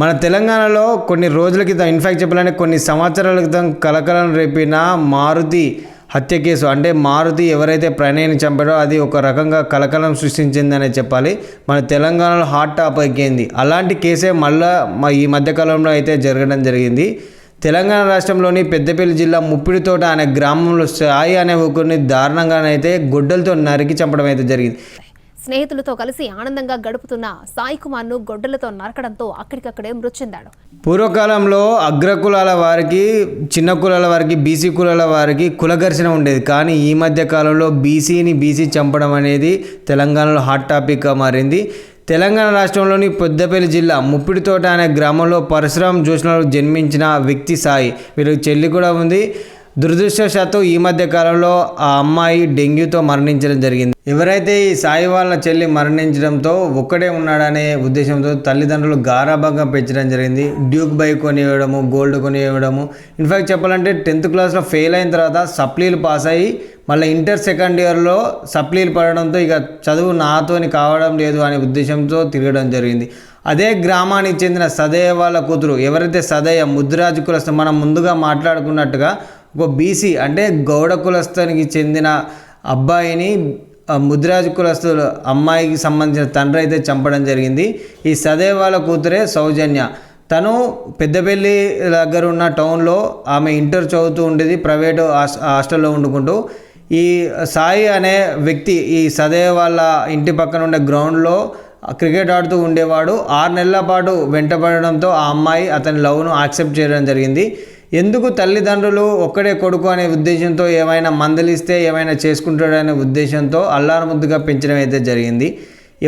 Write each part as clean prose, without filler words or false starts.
మన తెలంగాణలో కొన్ని రోజుల క్రితం ఇన్ఫ్యాక్ట్ చెప్పాలంటే కొన్ని సంవత్సరాల క్రితం కలకలం రేపిన మారుతి హత్య కేసు. అంటే మారుతి ఎవరైతే ప్రణయ్ని చంపారో అది ఒక రకంగా కలకలం సృష్టించిందనే చెప్పాలి. మన తెలంగాణలో హాట్ టాపిక్ అయింది. అలాంటి కేసే మళ్ళీ ఈ మధ్యకాలంలో అయితే జరగడం జరిగింది. తెలంగాణ రాష్ట్రంలోని పెద్దపల్లి జిల్లా ముప్పిడితోట అనే గ్రామంలో సాయి అనే ఒకరిని దారుణంగానైతే గొడ్డలతో నరికి చంపడం అయితే జరిగింది. స్నేహితులతో కలిసి ఆనందంగా గడుపుతున్న సాయి కుమార్ను గొడ్డలతో నరకడంతో అక్కడికక్కడే మృతి చెందాడు. పూర్వకాలంలో అగ్రకులాల వారికి, చిన్న కులాల వారికి, బీసీ కులాల వారికి కుల ఘర్షణ ఉండేది. కానీ ఈ మధ్య కాలంలో బీసీ చంపడం అనేది తెలంగాణలో హాట్ టాపిక్గా మారింది. తెలంగాణ రాష్ట్రంలోని పెద్దపల్లి జిల్లా ముప్పిడితోట అనే గ్రామంలో పరశురాం జోష్నలో జన్మించిన వ్యక్తి సాయి. వీరికి చెల్లి కూడా ఉంది. దురదృష్టవశాత్తు ఈ మధ్య కాలంలో ఆ అమ్మాయి డెంగ్యూతో మరణించడం జరిగింది. ఎవరైతే ఈ సాయి వాళ్ళ చెల్లి మరణించడంతో ఒక్కడే ఉన్నాడనే ఉద్దేశంతో తల్లిదండ్రులు గారాబంగా పెంచడం జరిగింది. డ్యూక్ బైక్ కొనివ్వడము, గోల్డ్ కొనివ్వడము. ఇన్ఫ్యాక్ట్ చెప్పాలంటే 10th క్లాస్లో ఫెయిల్ అయిన తర్వాత సప్లీలు పాస్ అయ్యి మళ్ళీ ఇంటర్ సెకండ్ ఇయర్లో సప్లీలు పడడంతో ఇక చదువు నాతోని కావడం లేదు అనే ఉద్దేశంతో తిరగడం జరిగింది. అదే గ్రామానికి చెందిన సదయ్య వాళ్ళ కూతురు ఎవరైతే సదయ్య ముద్దురాజు కులస్థ మనం ముందుగా మాట్లాడుకున్నట్టుగా ఒక బీసీ అంటే గౌడ కులస్థానికి చెందిన అబ్బాయిని ముద్దురాజు కులస్తుల అమ్మాయికి సంబంధించిన తండ్రి అయితే చంపడం జరిగింది. ఈ సదయ్య వాళ్ళ కూతురే సౌజన్య. తను పెద్దపల్లి దగ్గర ఉన్న టౌన్లో ఆమె ఇంటర్ చదువుతూ ఉండేది, ప్రైవేటు హాస్టల్లో వండుకుంటూ. ఈ సాయి అనే వ్యక్తి ఈ సదయ్య వాళ్ళ ఇంటి పక్కన ఉండే గ్రౌండ్లో క్రికెట్ ఆడుతూ ఉండేవాడు. 6 నెలల పాటు వెంటపడడంతో ఆ అమ్మాయి అతని లవ్ను యాక్సెప్ట్ చేయడం జరిగింది. ఎందుకు తల్లిదండ్రులు ఒక్కడే కొడుకు అనే ఉద్దేశంతో ఏమైనా మందలిస్తే ఏమైనా చేసుకుంటాడనే ఉద్దేశంతో అల్లారు ముద్దుగా పెంచడం అయితే జరిగింది.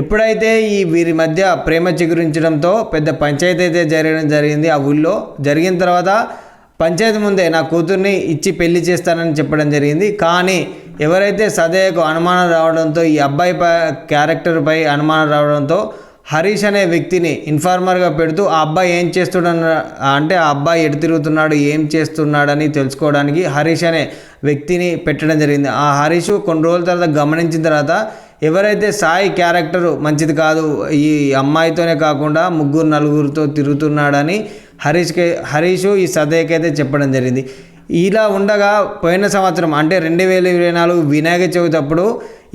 ఎప్పుడైతే ఈ వీరి మధ్య ప్రేమ చిగురించడంతో పెద్ద పంచాయతీ అయితే జరగడం జరిగింది. ఆ ఊళ్ళో జరిగిన తర్వాత పంచాయతీ ముందే నా కూతుర్ని ఇచ్చి పెళ్లి చేస్తానని చెప్పడం జరిగింది. కానీ ఎవరైతే సదయ్యకు అనుమానం రావడంతో ఈ అబ్బాయి క్యారెక్టర్పై అనుమానం రావడంతో హరీష్ అనే వ్యక్తిని ఇన్ఫార్మర్గా పెడుతూ ఆ అబ్బాయి ఏం చేస్తున్నాడు అంటే ఆ అబ్బాయి ఎటు తిరుగుతున్నాడు, ఏం చేస్తున్నాడని తెలుసుకోవడానికి హరీష్ అనే వ్యక్తిని పెట్టడం జరిగింది. ఆ హరీష్ కొన్ని రోజుల తర్వాత గమనించిన తర్వాత ఎవరైతే సాయి క్యారెక్టరు మంచిది కాదు, ఈ అమ్మాయితోనే కాకుండా 3-4 తిరుగుతున్నాడని హరీష్ ఈ సదయ్యకి అయితే చెప్పడం జరిగింది. ఇలా ఉండగా పోయిన సంవత్సరం అంటే 2024 వినాయక చవితి అప్పుడు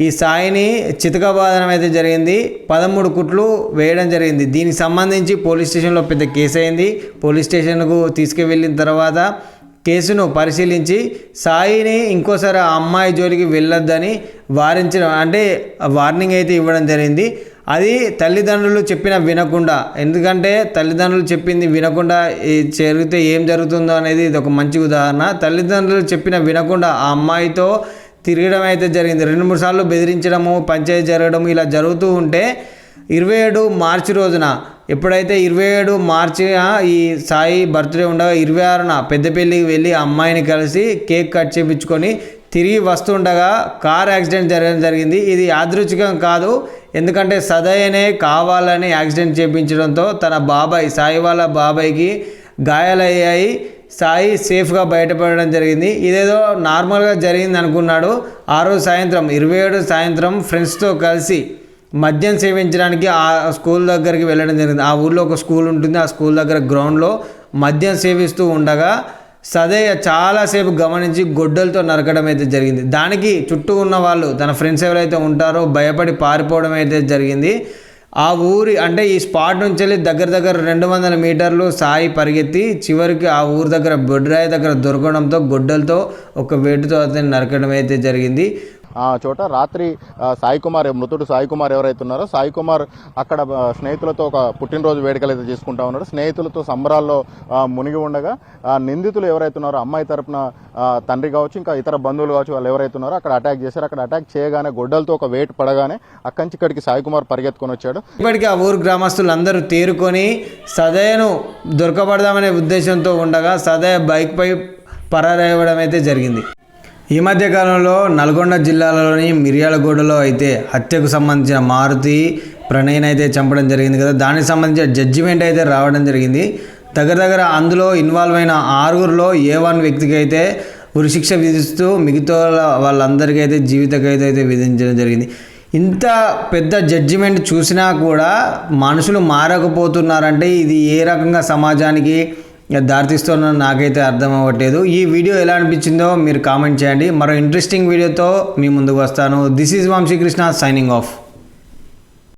ఈ సాయిని చితకబాదనం అయితే జరిగింది. 13 కుట్లు వేయడం జరిగింది. దీనికి సంబంధించి పోలీస్ స్టేషన్లో పెద్ద కేసు అయింది. పోలీస్ స్టేషన్కు తీసుకువెళ్ళిన తర్వాత కేసును పరిశీలించి సాయిని ఇంకోసారి ఆ అమ్మాయి జోలికి వెళ్ళొద్దని వారించడం అంటే వార్నింగ్ అయితే ఇవ్వడం జరిగింది. అది తల్లిదండ్రులు చెప్పిన వినకుండా, ఎందుకంటే తల్లిదండ్రులు చెప్పింది వినకుండా జరిగితే ఏం జరుగుతుందో అనేది ఇది ఒక మంచి ఉదాహరణ. తల్లిదండ్రులు చెప్పిన వినకుండా ఆ అమ్మాయితో తిరగడం అయితే జరిగింది. 2-3 సార్లు బెదిరించడము, పంచాయతీ జరగడము ఇలా జరుగుతూ ఉంటే 27 మార్చి రోజున ఎప్పుడైతే 27 మార్చి ఈ సాయి బర్త్డే ఉండగా 26న పెద్దపల్లికి వెళ్ళి ఆ అమ్మాయిని కలిసి కేక్ కట్ చేయించుకొని తిరిగి వస్తుండగా కార్ యాక్సిడెంట్ జరగడం జరిగింది. ఇది యాదృచ్ఛికం కాదు, ఎందుకంటే సదయ్యనే కావాలని యాక్సిడెంట్ చేయించడంతో తన బాబాయ్ సాయి వాళ్ళ బాబాయ్కి గాయాలయ్యాయి. సాయి సేఫ్గా బయటపడడం జరిగింది. ఇదేదో నార్మల్గా జరిగింది అనుకున్నాడు. ఆ రోజు సాయంత్రం 27 సాయంత్రం ఫ్రెండ్స్తో కలిసి మద్యం సేవించడానికి ఆ స్కూల్ దగ్గరికి వెళ్ళడం జరిగింది. ఆ ఊళ్ళో ఒక స్కూల్ ఉంటుంది. ఆ స్కూల్ దగ్గర గ్రౌండ్లో మద్యం సేవిస్తూ ఉండగా సదయ్య చాలాసేపు గమనించి గొడ్డలతో నరకడం అయితే జరిగింది. దానికి చుట్టూ ఉన్న వాళ్ళు తన ఫ్రెండ్స్ ఎవరైతే ఉంటారో భయపడి పారిపోవడం అయితే జరిగింది. ఆ ఊరి అంటే ఈ స్పాట్ నుంచి వెళ్ళి దగ్గర 200 మీటర్లు సాయి పరిగెత్తి చివరికి ఆ ఊరి దగ్గర బొడ్రాయి దగ్గర దొరకడంతో గొడ్డలతో ఒక వేటుతో అతన్ని నరకడం అయితే జరిగింది. ఆ చోట రాత్రి మృతుడు సాయి కుమార్ ఎవరైతే ఉన్నారో సాయి కుమార్ అక్కడ స్నేహితులతో ఒక పుట్టినరోజు వేడుకలు అయితే చేసుకుంటా ఉన్నాడు. స్నేహితులతో సంబరాల్లో మునిగి ఉండగా నిందితులు ఎవరైతే ఉన్నారో అమ్మాయి తరపున తండ్రి కావచ్చు, ఇంకా ఇతర బంధువులు కావచ్చు, వాళ్ళు ఎవరైతే ఉన్నారో అక్కడ అటాక్ చేశారు. అక్కడ అటాక్ చేయగానే గొడ్డలతో ఒక వేటు పడగానే అక్కడి నుంచి ఇక్కడికి సాయి కుమార్ పరిగెత్తుకొని వచ్చాడు. ఇప్పటికీ ఆ ఊరు గ్రామస్తులు అందరూ తేరుకొని సదయ్యను దొరకబడదామనే ఉద్దేశంతో ఉండగా సదయ్య బైక్పై పరారయ్యడం అయితే జరిగింది. ఈ మధ్య కాలంలో నల్గొండ జిల్లాలోని మిర్యాలగూడలో అయితే హత్యకు సంబంధించిన మారుతి ప్రణయ్ని అయితే చంపడం జరిగింది కదా, దానికి సంబంధించిన జడ్జిమెంట్ అయితే రావడం జరిగింది. దగ్గర అందులో ఇన్వాల్వ్ అయిన 6గురిలో A1 వ్యక్తికి అయితే ఉరిశిక్ష విధిస్తూ మిగతా వాళ్ళందరికీ అయితే జీవిత ఖైదు అయితే విధించడం జరిగింది. ఇంత పెద్ద జడ్జిమెంట్ చూసినా కూడా మనుషులు మారకపోతున్నారంటే ఇది ఏ రకంగా సమాజానికి దారితీస్తున్న నాకైతే అర్థం అవ్వట్లేదు. ఈ వీడియో ఎలా అనిపించిందో మీరు కామెంట్ చేయండి. మరో ఇంట్రెస్టింగ్ వీడియోతో మీ ముందుకు వస్తాను. This is Vamshikrishna signing of.